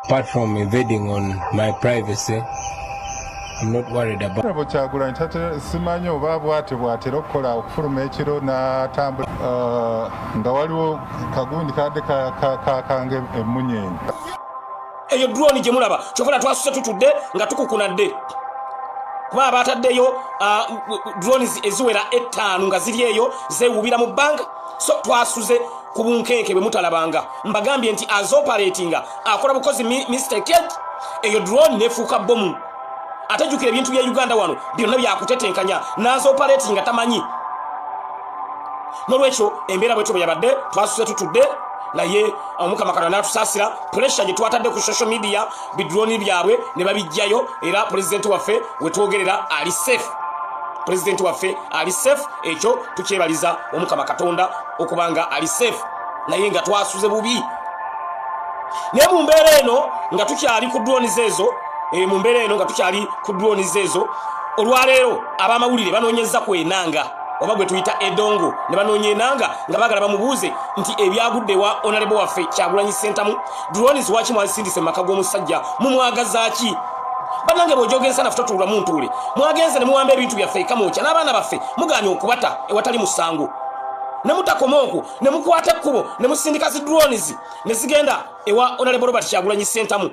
Apart from invading on my privacy, I'm not worried about. Kyagulanyi simanyi oba bw'atera okukola okufuluma ekiro n'atambula nga waliwo kagundi kadde kange emmunyeenye. Eyo drone gye mulaba kyokkola twasuse tutudde nga tukukunadde kuba abataddeyo drones eziwera 5 nga ziri eyo zeewubira mu bbanga, so twasuze ku bunkenke bwe mutalabanga. Mbagambye nti as operatinga akola bukozi mistake eyo drone nefuuka bomu. Ate jjukira ebintu bya Uganda wano byonna byakutetenkanya n'az operatinga tamanyi. N'olwekyo embeera bwetyo bwe yabadde twasuse tutudde naye Omukama Katonda n'atusaasira. Pressure gye twatadde ku social media bidroni byabwe ne babijjayo, era pulezidenti waffe we twogerera ali safe. Pulezidenti waffe ali safe, ekyo tukyebaliza Omukama Katonda okubanga ali safe, naye nga twasuze bubi. Naye mu mbeera eno nga tukyali ku drones ezo, olwaleero ab'amawulire banoonyeza ku Enanga oba gwe tuyita Edongo, ne banoonya Enanga nga baagala bamubuuze nti ebyagudde wa Honorable waffe Kyagulanyi Ssentamu, drones waki mwazisindise mu maka g'omusajja, mumwagazaaki? Bannange bw'ojogensa naffe totuula mu ntuule, mwagenze ne muwamba ebintu byaffe ekamwokya n'abaana baffe mugaanye okubata ewatali musango, ne mutakoma okwo ne mukwata ekkubo ne musindika zi drones ne zigenda ewa Honorable Robert Kyagulanyi Ssentamu.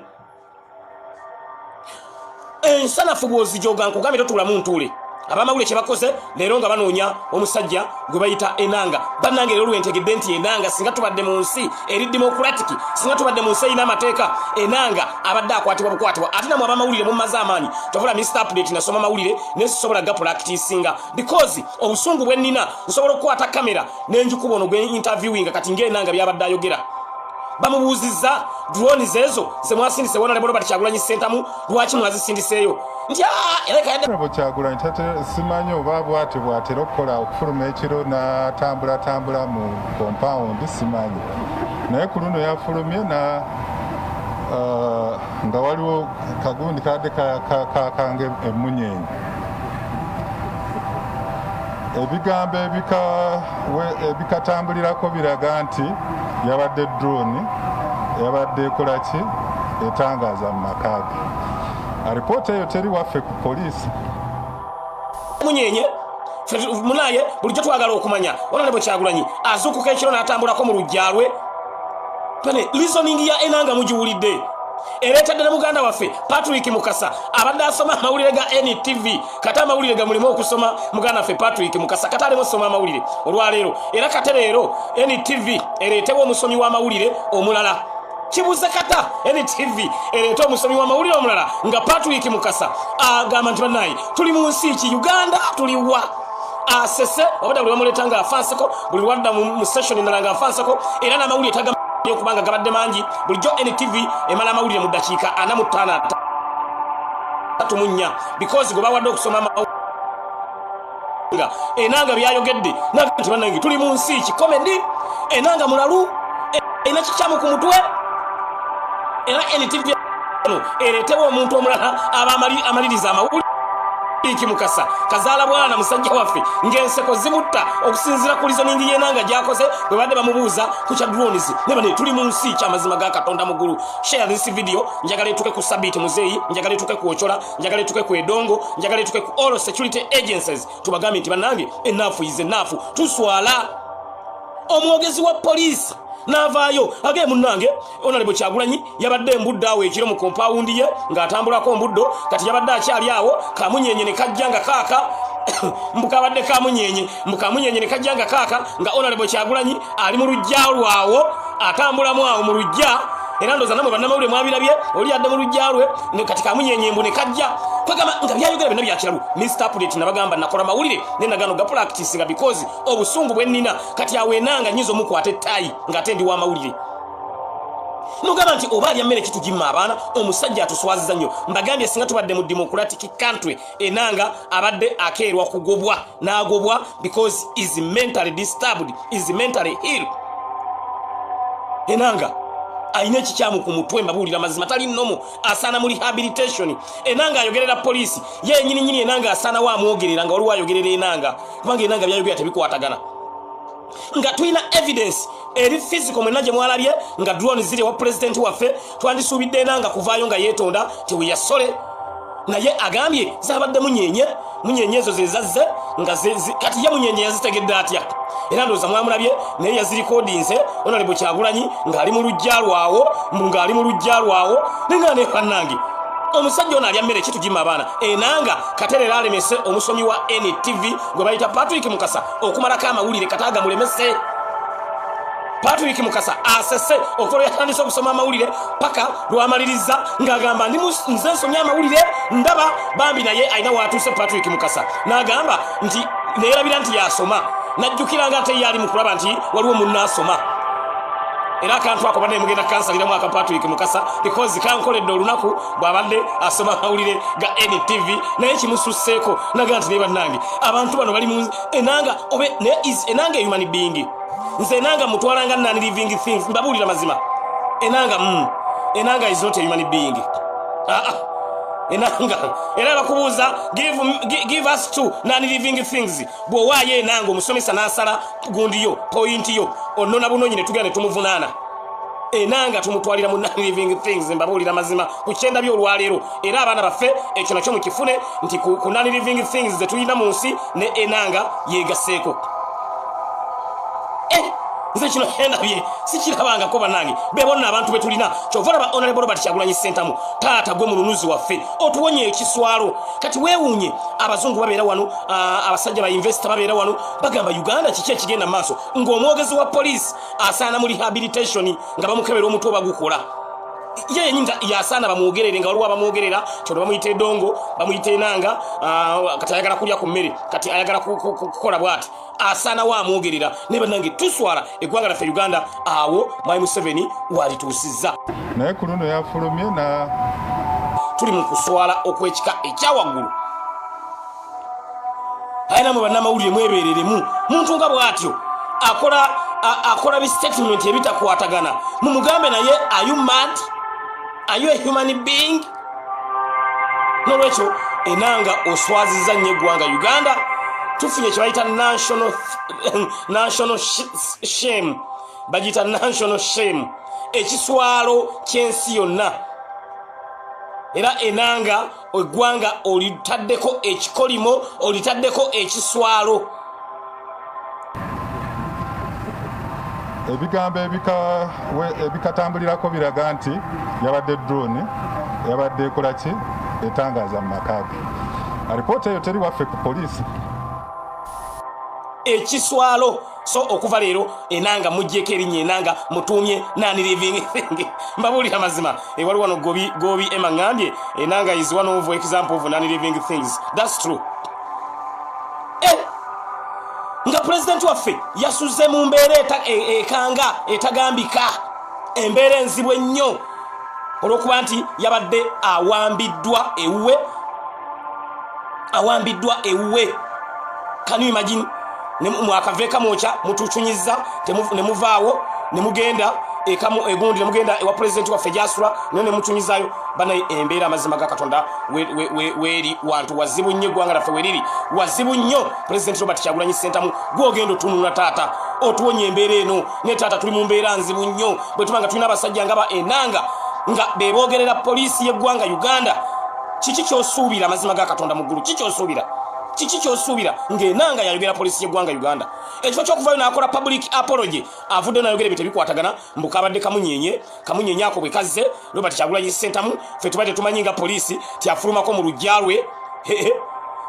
Ensanafu bw'ozijoga nkugambye totuula mu ntuule. Abamawulire kye bakoze leero nga banoonya omusajja gwe bayita Enanga. Bannange leero lwentegedde nti Enanga singa tubadde mu nsi eri democratic, singa tubadde mu nsi erina amateeka, Enanga abadde akwatibwa bukwatibwa. Ate namwe abamawulire mumaze amaanyi tovola Mr. Update nasoma mawulire nesobola ga practicing because obusungu bwe nnina nsobola okukwata kamera n'enjukuba ono gwe interviewing kati ng'Enanga byabadde ayogera. Bamubuuzizza drones ezo ze mwasindise Honorable Robert Kyagulanyi Ssentamu lwaki mwazisindiseeyo nti Kyagulanyi simanyi oba bw'atera okukola okufuluma ekiro n'atambula mu compound simanyi, naye ku luno yafulumye nga waliwo kagundi kadde kange emmunyeenye. Ebigambo ebikatambulirako biraga nti yabadde drone yabadde ekolaki etangaaza mu maka ge. Alipoota eyo teri waffe ku poliisi. Munyenye munaye bulijjo twagala okumanya Honorable Kyagulanyi azuukuka ekiro n'atambulako mu lujja lwe. Reasoning ya Enanga mugiwulidde. Ereetedde ne muganda waffe Patrick Mukasa abadde asoma amawulire ga NTV. Kati amawulire ga mulimu okusoma muganda waffe Patrick Mukasa kati alemu osoma amawulire olwaleero. Era kati leero NTV ereetewo omusomi w'amawulire omulala. Kibuze kata NTV ereeta omusomi w'amawulire omulala nga Patrick Mukasa agamba nti bannaye tuli mu nsi ki Uganda tuliwa asese obadde buli bamuleeta nga afanseko buli lwadda mu session endala nga afanseko era n'amawulire tagama okubanga gabadde mangi bulijjo NTV emala amawulire mu ddakiika 45 because gwe bawadde okusoma amawulire Enanga byayogedde nti bannange tuli mu nsi ki comedy Enanga mulalu ena kikyamu ku mutwe era NTV ereetewo omuntu omulala amaliriza amawulire Mukasa kazaala bwana musajja waffe ng'enseko zimutta okusinzira ku reasoning y'Enanga gy'akoze bwe badde bamubuuza ku kya drones ne bane tuli mu nsi ky'amazima ga Katonda muggulu. Share this video, njagala etuke ku Sabit Muzeeyi, njagala etuke ku Ochola, njagala etuke ku Edongo, njagala etuke ku all security agencies tubagambe nti bannange enough is enough. Tuswala omwogezi wa police n'avaayo age munnange Honorable Kyagulanyi yabadde embudde awo ekiro mu compound ye ng'atambulako mbuddo kati yabadde akyali awo kamunyenye ne kajja nga kaaka mbukabadde kamunyenye ne kajja nga kaaka nga Honorable Kyagulanyi ali mu lujja lwawo atambulamu awo mu lujja era ndoza namwe bannamawulire mwabirabye oli yadde mu lujja lwe ne kati kamunyenye mbu ne kajja kwegamba nga byayogera byonna byakiralu. Mr. Update nabagamba nakola mawulire ne nagano ga practice nga because obusungu bwe nnina kati awo Enanga nyizo mukwate tayi nga tendi wa mawulire nogamba nti oba alya mmere kitugimma abaana omusajja atuswaziza nnyo. Mbagambye singa tubadde mu democratic country Enanga abadde akeerwa kugobwa n'agobwa because is mentally disturbed, is mentally ill. Enanga ayina ekikyamu ku mutwe mbabuulira mazima tali nnomo asaana mu rehabilitation. Enanga ayogerera poliisi ye nnyini Enanga asaana wa amwogerera nga waliwo ayogerera Enanga kubanga Enanga byayogera tebikwatagana. nga tulina evidence eri physical mwenna gye mwalabye nga drone ziri wa president waffe twandisuubidde Enanga kuvaayo nga yeetonda teweyasole naye agambye zabadde munyenye ezo zezazze nga kati ye munyenye yazitegedde atya era ndowooza mwamulabye naye yazirikodinze Honorable Kyagulanyi ng'ali mu lujja lwawo nenga ne bannange omusajja ono alya mmere kitugima abaana Enanga katerera alemese omusomi wa NTV gwe bayita Patrick Mukasa okumalako amawulire kataaga mulemese Patrick Mukasa asese okuva yatandise okusoma amawulire paka lwamaliriza ng'agamba nze nsomya amawulire ndaba bambi naye alina waatuuse Patrick Mukasa n'agamba nti neerabira nti yasoma najjukira nga ate yali mu kulaba nti waliwo munnaasoma era akantu ako badde mugenda kansalira mwaka Patrick Mukasa because kankoledde olunaku bw'abadde asoma amawulire ga NTV naye kimususseeko naga nti ne bannange abantu bano bali mu Enanga obe ne is Enanga human being nze Enanga mutwalanga nani living things mbabuulira mazima Enanga is not a human being Enanga era bakubuuza give us two nani living things bw'owaayo Enanga omusomesa n'asala gundiyo point yo onona buno nyine tugende tumuvunaana Enanga tumutwalira mu nani living things mbabuulira mazima ku kyenda by'olwaleero era abaana baffe ekyo nakyo mukifune nti ku nani living things ze tulina mu nsi ne Enanga yeegaseeko nze kino endabye sikirabangako bannange bebonna abantu betulina kyova laba Honorable Robert Kyagulanyi Ssentamu taata gwe mununuzi waffe otuwonye ekiswalo kati weewuunye abazungu babeera wano abasajja ba investor babeera wano bagamba Uganda kiki ekigenda mu maaso ng'omwogezi wa poliisi asaana mu rehabilitation nga bamukebera omutwe bagukola ye yenyinza yasaana bamwogerere nga waliwo abamwogerera kyono bamuyita Edongo bamuyita Enanga kati ayagala kulya ku mmere kati ayagala kukola bwati asaana wa amwogerera ne bannange tuswala eggwanga laffe Uganda awo Mwai Museveni walituusizza naye ku luno yafulumye tuli mu kuswala okw'ekika ekyawaggulu ayina mu bannamawulire mwebeereremu muntu nga bw'atyo akola bistatement ebitakwatagana mumugambe naye are you mad? Are you a human being? Nolwekyo Enanga oswazizza nnyo eggwanga Uganda tufunye kye bayita national shame bagiyita national shame ekiswalo ky'ensi yonna era Enanga eggwanga olitaddeko ekikolimo olitaddeko ekiswalo ebigambo ebikatambulirako biraga nti yabadde drone yabadde ekola ki etangaaza mu maka ge alipoota eyo teri waffe ku poliisi ekiswalo so okuva leero Enanga muggyeko erinnya Enanga mutuumye nani living thing mbabuulira mazima wali wano gobi Emma ngambye Enanga is one of example of nani living things that's true nga president waffe yasuze mu mbeera ekanga etagambika embeera enzibu ennyo olw'okuba nti yabadde awambiddwa ewuwe can you imagine mwakaveeka mwokya mutuchunyiza ne muvaawo ne mugenda ekamu egundi ne mugenda ewa president waffe gyasula naye ne muchunyizayo banaye embeera amazima ga Katonda weeri wantu wazibu nnyo eggwanga laffe weriri wazibu nnyo president Robert Kyagulanyi Ssentamu gwogenda otunula taata otuwonye embeera eno ne taata tuli mu mbeera nzibu nnyo bwe tubanga tulina abasajja nga ba Enanga nga beebogerera poliisi y'eggwanga Uganda kiki kyosuubira amazima ga Katonda mu ggulu kiki kyosuubira ng'Enanga yayogera poliisi y'eggwanga Uganda ekifo ky'okuvaayo n'akola public apology avudde n'ayogera ebintu ebikwatagana mbukabadde kamunyenye ako bwe kazze Robert Kyagulanyi Ssentamu ffe tubadde tumanyi nga poliisi tyafulumako mu lujja lwe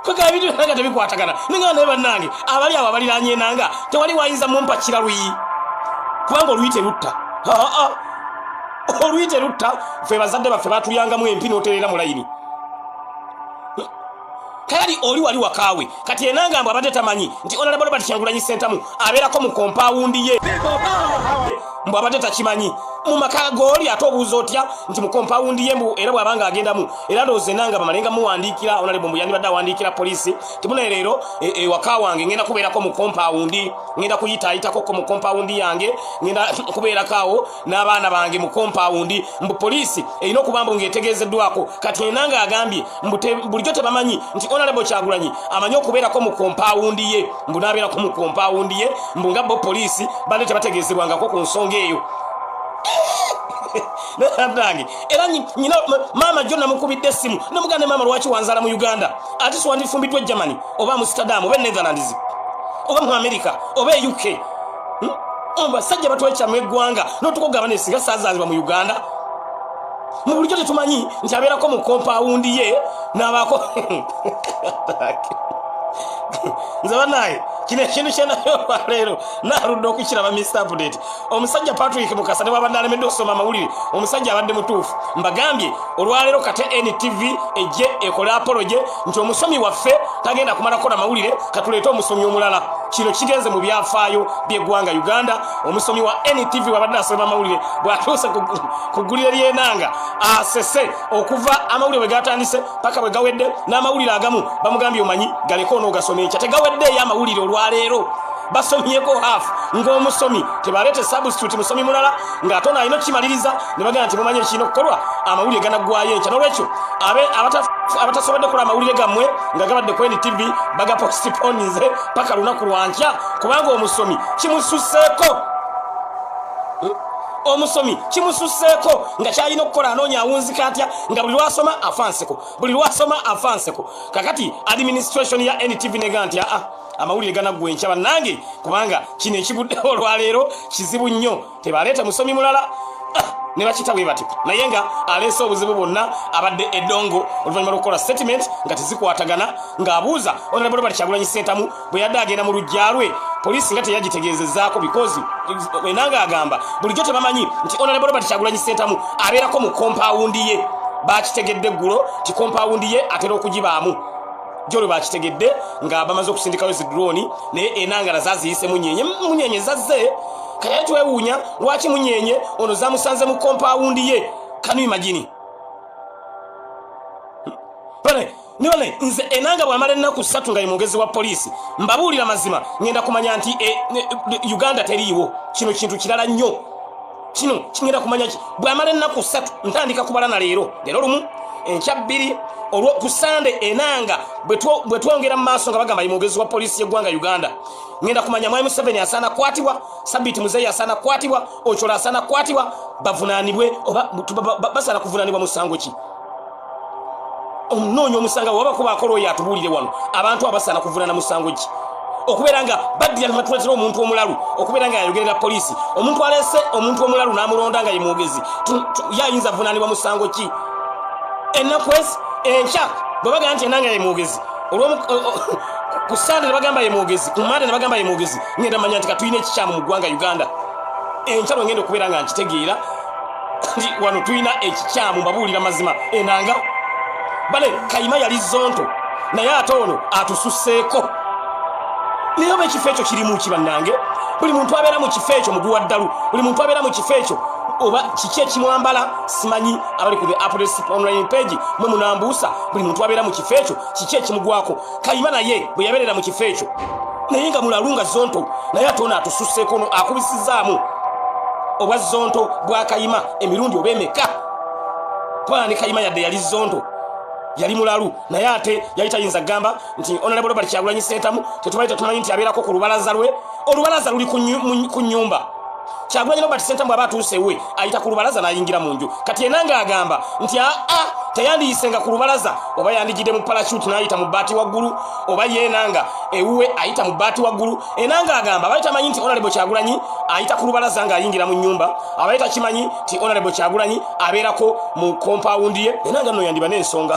kwega ebintu nga tebikwatagana ninga naye bannange abali abo abaliraanye Enanga tewali wayinza mumpa kiraluyi kubanga oluyite lutta oluyite lutta ffe bazadde baffe batuyangamu empi n'oterera mu layini kali oli wali wakaawe kati Enanga mbu abadde tamanyi nti Honorable Robert Kyagulanyi Ssentamu abeerako mu compound ye mbu abadde takimanyi mu maka goli atobuuza otya nti mu compound yembu era bwabanga agendamu era ndoze nanga bamalenga muwandikira onale bombu yandi badda wandikira police tibuna lero waka wange ngenda kubeerako mu compound ngenda kuyita ko mu compound yange ngenda kubeerakawo n'abaana bange mu compound mbu police erina okubamba ngetegezeddwako kati enanga agambye bulijjo tebamanyi nti Honorable Kyagulanyi amanyi okubeerako mu compound ye mbu n'abeerako mu compound ye mbu nga bo police bade tebategeezebwangako ku nsonga eyo nange era nyina mama jonna mukubidde essimu namugane mama lwaki wanzala mu Uganda ati siwandifumbiddwa Germany oba mu Amsterdam oba Netherlands oba mu America oba UK basajja batwecha mu eggwanga n'otukugaba nesinga saazaalibwa mu Uganda mu bulijjo tetumanyi nti abeerako mu compound ye n'abaako nzaba naye kino ekintu kyenayo leero naaludde okukiraba Mr. Update omusajja Patrick Mukasa ne bwabadde alemedde okusoma amawulire omusajja abadde mutuufu mbagambye olwaleero kate NTV ejje ekole apology nti omusomi waffe tagenda kumala kola mawulire katuleete omusomi omulala kino kigenze mu byafaayo by'eggwanga Uganda omusomi wa NTV wabadde asoma amawulire bw'atuuse ku ggulire ly'enanga asese okuva amawulire bwe gatandise paka bwe gawedde n'amawulire agamu bamugambye omanyi galeko onoogasoma ekya tegaweddeeyo amawulire olwaleero basomyeko half ng'omusomi tebaleete substitute musomi mulala ng'ate alina okukimaliriza ne bagamba nti mumanyi ekirina okukolwa amawulire ganaggwayo enkya n'olwekyo abatasobodde kola amawulire gammwe nga gabadde ku NTV bagapostponinze paka lunaku lwankya kubanga omusomi kimususseeko omusomi kimususseeko nga kyalina okukola anoonya awunzika atya nga buli lwasoma afanseko kakati administration ya NTV nega nti amawulire ganaggwa enkya bannange kubanga kino ekiguddewo olwaleero kizibu nnyo tebaleeta musomi mulala ne bakita bwe bati naye nga aleese obuzibu bwonna abadde eddongo oluvannyuma lw'okukola statement nga tezikwatagana ng'abuuza Honorable Kyagulanyi Ssentamu bwe yadde agenda mu luggya lwe poliisi nga teyagitegeezezzaako because enanga agamba bulijjo tebamanyi nti Honorable Kyagulanyi Ssentamu abeerako mu compound ye baakitegedde eggulo ti compound ye atera okugibaamu jolo bakitegedde nga bamaze okusindikayo zidroni naye enanga nazaziyise munyenye zazze kaya twewuunya lwaki munyenye ono zamusanze mu compound ye kanu imagine Nibale nze enanga bwamala ennaku 3 nga yimugezi wa poliisi mbabuulira mazima ngenda kumanya nti Uganda teriiwo kino kintu kirala nnyo kino kingenda kumanya bwamala ennaku 3 ntandika kubala na leero lumu enkya 2 olwo ku Sunday enanga bwe twongera mu maaso nga bagamba yimugezi wa poliisi y'eggwanga Uganda ngenda kumanya Mwai Museveni asaana kwatibwa Sabiti Muzeyi asaana kwatibwa Ochola asaana kwatibwa bavunaanibwe oba basaana kuvunaanibwa musango ki omunoonya omusango waba kuba akolo yatubuulire wano abantu abasaana kuvunaana musango ki okubeera nga baddira matuletera omuntu omulalu okubeera nga yayogerera poliisi omuntu alese omuntu omulalu n'amulonda nga ye mwogezi yayinza vunaanibwa musango ki ennaku enkya bwe bagamba nti enanga ye mwogezi ku Sande ne bagamba ye mwogezi ku Mande ne bagamba ye mwogezi ngenda manya nti katuyina ekikyamu mu ggwanga Uganda enkya ngenda okubeera nga nkitegeera nti wano tuyina ekikyamu mbabuulira mazima enanga bale Kayima yali zonto naye ate ono atususseeko naye oba ekifo ekyo kirimu kibannange buli muntu abeera mu kifo ekyo mugwi wa ddalu buli muntu abeera mu kifo ekyo oba kiki ekimwambala simanyi abali ku the update online page mwe munambuusa buli muntu abeera mu kifo ekyo kiki ekimugwako Kayima naye bwe yabeerera mu kifo ekyo naye nga mulalunga zonto naye ate ono atussusseeko ono akubisizaamu obwa zonto bwa Kayima emirundi oba emeka kubanga ne Kayima yadde yali zonto yali mulalu naye ate yali tayinza gamba nti Honorable Kyagulanyi Ssentamu tetumanyi nti abeerako ku lubalaza lwe olubalaza luli ku nnyumba Kyagulanyi Robert Ssentamu aba atuuse we ayita ku lubalaza n'ayingira mu nju kati enanga agamba nti teyandiyisenga ku lubalaza oba yandigidde mu parachute n'ayita mu bbaati waggulu oba yenanga ewuwe ayita mu bbaati waggulu enanga agamba abaali tamanyi nti Honorable Kyagulanyi ayita ku lubalaza ng'ayingira mu nnyumba abaali takimanyi nti Honorable Kyagulanyi abeerako mu compound ye enanga nno yandiba n'ensonga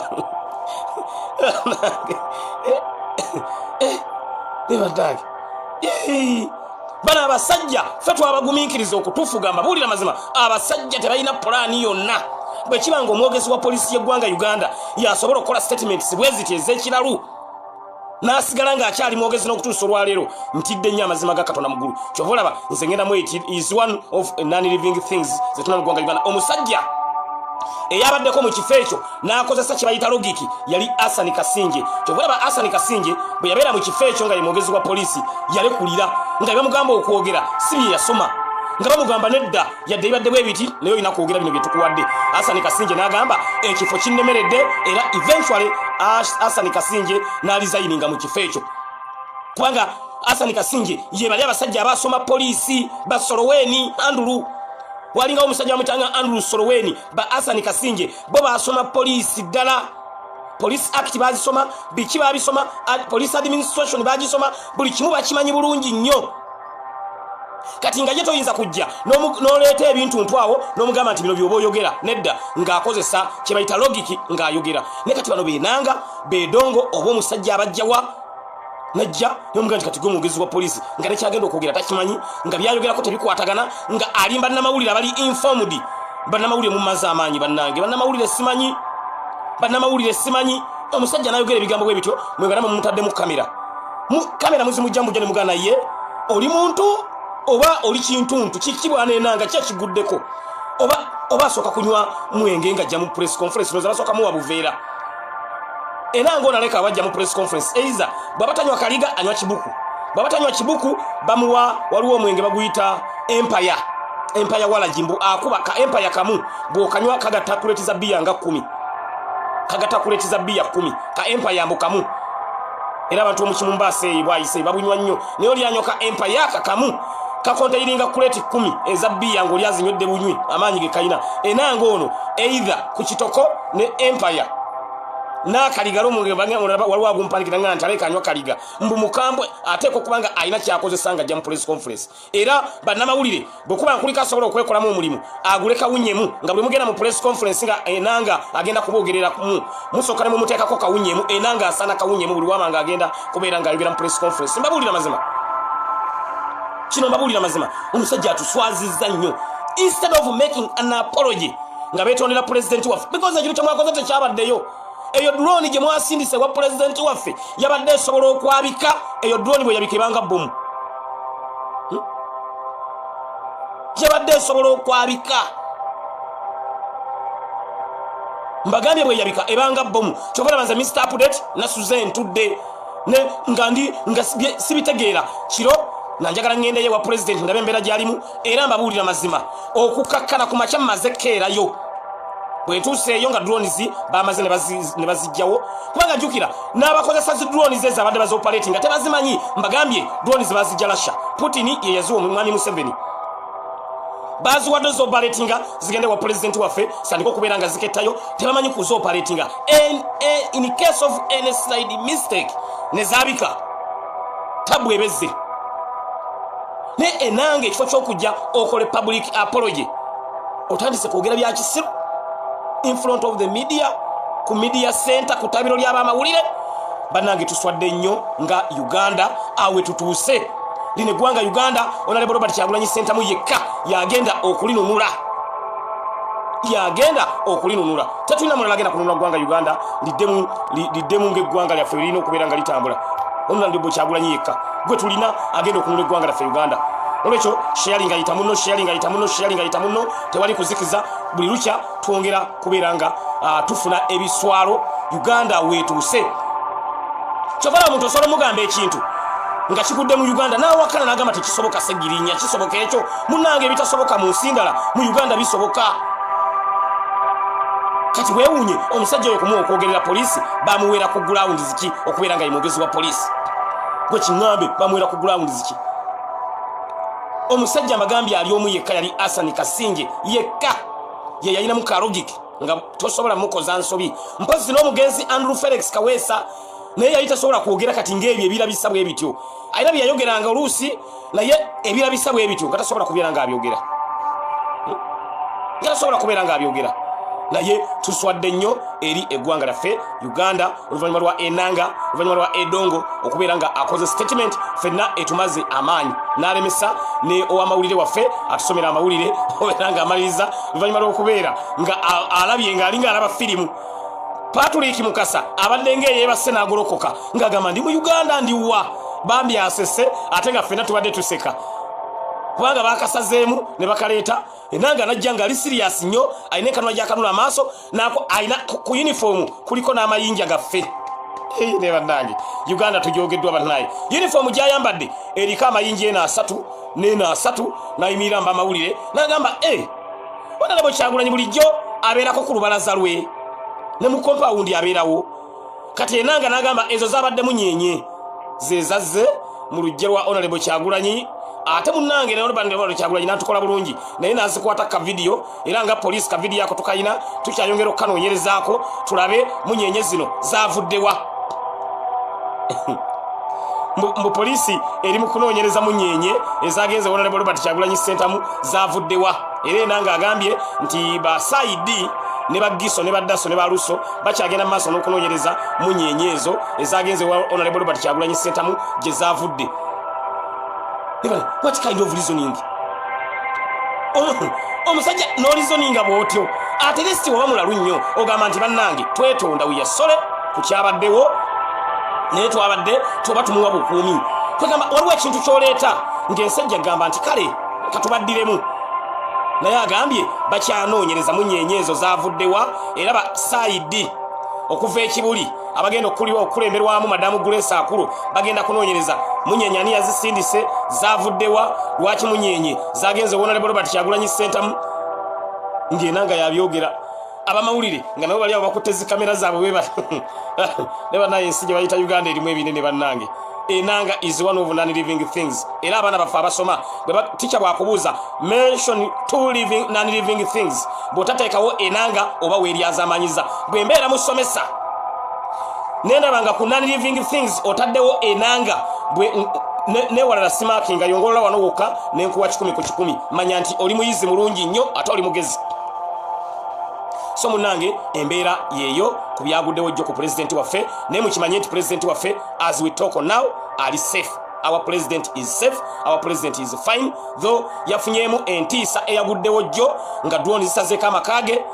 bana abasajja ffe twabagumiikiriza okutuufu mbabuulira mazima abasajja tebalina pulaani yonna bwe kibanga omwogezi wa poliisi y'eggwanga Uganda yasobola okukola statements bwe ziti ez'ekiralu nasigala nga akyali mwogezi n'okutuusa olwaleero ntidde nnyo amazima ga Katonda muggulu. Kyova olaba nze ngenda mu is one of non-living things zetuna mu ggwanga Uganda. Omusajja eyabaddeko mu kifo ekyo n'akozesa kye bayita logiki yali Hassan Kasinje. Kyova olaba Hassan Kasinje bwe yabeera mu kifo ekyo nga ye mwogezi wa poliisi yalekulira nga bamugamba okwogera si bye yasoma nga bamugamba nedda yadde ibadde bwebiti naye olina kwogera bino bye tukuwadde. Hassan Kasinje n'agamba ekifo kinnemeredde era eventually Hassan Kasinje n'alizayininga mu kifo ekyo kubanga Hassan Kasinje ye bali abasajja abasoma poliisi ba Soloweni Andrew walinga omusajja amutanga Andrew Soloweni ba Hassan Kasinje bo basoma poliisi ddala. Police Act bazisoma biki babisoma police administration bagisoma buli kimu bakimanyi bulungi nnyo. Kati nga ye toyinza kujja n'oleeta ebintu ntwawo n'omugamba nti bino byoba oyogera nedda ng'akozesa kye bayita logiki ng'ayogera. Ne kati bano beenanga beedongo oba omusajja abajjawa najja n'omugamba nti kati gwe omwogezi wa poliisi nga nekyagenda okwogera takimanyi nga byayogerako tebikwatagana nga alimba bannamawulire abali informed. Bannamawulire mumaze amaanyi bannange bannamawulire simanyi omusajja n'ayogera ebigambo bwe bityo mwegana mumutadde mu kamera muzimujja mujja ne mugana ye oli muntu oba oli kintuntu kikibwa nenanga kyekiguddeko oba asooka kunywa mwenge nga ajja mu press conference noza basooka muwa buveera enanga onaleka abajja mu press conference eiza bw'abatanywa kaliga anywa kibuku bw'abatanywa kibuku bamuwa waliwo omwenge baguyita empire wala jimbu akuba ka empire kamu bw'okanywa kagatta kuletiza bia nga 10 kagata kuletiza bia 10 ka empire mbu kamu era abantu omukimumbaase bwayise babunywa nnyo naye oli anyoka empire kamu kakontairinga kuleti 10 eza bia ngo lyazinywedde bunywi amaanyi ge kayina enanga ono either ku kitoko ne empire n'akaligalo waliwo agumpanikira nga ntaleka anywa kaliga mbu mukambwe ateeka okubanga alina kyakozesa nga ajja mu press conference. Era bannamawulire bwekuba nkulika asobola okwekolamu omulimu agule kawunyemu nga bwe mugenda mu press conference nga enanga agenda kuboogerera musooka ne mumuteekako kawunyemu enanga asaana kawunyemu buli wama nga agenda kubeera ng'ayogera mu press conference. Mbabulira mazima kino mbabulira mazima omusajja atuswazizza nnyo instead of making an apology nga beetondera president waffe because ekiro kyemwakoze tekyabaddeyo. Eyo drone gye mwasindise wa president waffe yabadde esobola okwabika eyo drone bwe yabika ebanga bomu yabadde esobola okwabika mbagambye bwe yabika ebanga bomu kyobola banza Mr. Update na Susan tudde ne nga sibitegeera kiro nanjagala ngendeyo wa president ndabe embeera gyalimu era mbabuulira mazima okukakkana ku makya maze keerayo bwe tuuseeyo nga drones bamaze ne bazijjawo kubanga jjukira n'abakozesa zi drones ezo abadde bazoopaleti nga tebazimanyi mbagambye drones bazijja Russia Putin ye yaziwa omwami Museveni baziwadde zoopaletinga zigende wa president waffe sandika okubeera nga zikettayo tebamanyi kuzoopaletinga in case of any slight mistake ne zaabika tabu ebezze ne enange ekifo ky'okujja okole public apology otandise kwogera bya kisiru in front of the media ku media center ku tabiro ly'abamawulire bannange tuswadde nnyo nga Uganda awe tutuuse line gwanga Uganda Honorable Robert Kyagulanyi Center mu yekka yagenda okulinunula tetulina mulala agenda kununula gwanga Uganda liddemu ng'eggwanga lyaffe lirina okubeera nga litambula Honorable Kyagulanyi yekka gwe tulina agenda okununula eggwanga lyaffe Uganda. Olwekyo sharing ayita muno tewali kuzikiza buli lukya twongera kubeera nga tufuna ebiswalo Uganda wetuuse. Kyokala omuntu osobola mugamba ekintu nga kigudde mu Uganda n'awakana n'agamba tekisoboka segirinya kisoboka ekyo munnange ebitasoboka mu nsi ndala mu Uganda bisoboka. Kati weewuunye omusajja oyo kumuwa okwogerera poliisi bamuweera ku ground ziki okubeera nga ye mwogezi wa poliisi gwe kiŋŋambe bamuweera ku ground ziki. Omusajja magambye ali omu yekka yali Hassan Kasinje yekka ye yalina mu kalogiki nga tosobola mukoza nsobi mpozi n'omugenzi Andrew Felix Kaweesa naye yali tasobola kwogera kati ng'ebyo ebirabisa bwe bityo alina bye yayogeranga oluusi naye ebirabisa bwe bityo nga tasobola kubeera ng'abyogera naye tuswadde nnyo eri eggwanga lyaffe Uganda oluvannyuma lwa enanga oluvannyuma lwa edongo okubeera nga akoze statement fenna etumaze amaanyi n'alemesa ne ow'amawulire waffe atusomera amawulire obeera nga amaliriza oluvannyuma lw'okubeera nga alabye ng'alinga alaba firimu Patrick Mukasa abadde ngeyebase n'agolokoka ng'agamba ndi mu Uganda ndiwa bambi asese ate nga ffenna tubadde tuseka kubanga bakasazeemu ne bakaleeta enanga najja nga ali serious nnyo alina ekanula gy'akanula amaaso nako alina ku uniform kuliko n'amayinja gaffe ne bannange Uganda tugyogeddwa bannaye uniform gy'ayambadde eriko amayinja ena asatu n'ayimirira mba amawulire n'agamba Honorable Kyagulanyi bulijjo abeerako ku lubalaza lwe ne mu compound abeerawo kati enanga n'agamba ezo zabadde munyenye zezazze mu lujja lwa Honorable Kyagulanyi ate munnange ne Honorable Kyagulanyi n'atukola bulungi naye n'azikwata ka video era nga police ka video yako tukayina tukyayongera okukanoonyerezaako tulabe munyenye zino zavuddewa mu polisi eri mu kunoonyereza munyenye ezagenze Honorable Robert Kyagulanyi Center zavuddewa era enanga agambye nti ba Saidi ne bagiso ne baddaso ne baluso bakyagenda maaso n'okunoonyereza munyenye ezo ezagenze Honorable Robert Kyagulanyi Center gye zavudde. What kind of reasoning? Omusajja no reasoning bw'otyo ate lesti oba mulalu nnyo ogamba nti bannange twetonda wiyasole ku kyabaddewo naye twabadde tuba tumuwa bukuumi kwegamba waliwo ekintu kyoleeta ng'ensajja gamba nti kale katubaddiremu naye agambye bakyanoonyereza munyenye ezo zavuddewa era ba Saidi okuva ekibuli abagenda okulemberwamu madamu Grace Akulu bagenda kunoonyereza munyenye ani yazisindise zavuddewa lwaki munyenye zagenze Honorable Robert Kyagulanyi Center ng'enanga yabyogera abamawulire nga nabo bali abakutte zikamera zaabwe ne bannaye ensi gye bayita Uganda erimu ebinene bannange enanga is one of non-living things era abaana baffe abasoma ticha bwakubuuza mention two non-living things bw'otateekawo enanga oba weeryazamanyiza bwe mbeera musomesa nendabanga ku non-living things otaddewo enanga newalala simaki nga yongolola wano wokka nenkuwa 10 ku 10 manya nti oli muyizi mulungi nnyo ate oli mugezi so munange embeera yeeyo ku byaguddewo jjo ku president waffe naye mukimanye nti president waffe as we talk now ali safe. Our president is safe, our president is fine, though yafunyemu entiisa eyaguddewo jjo nga drone zisazeeko amakage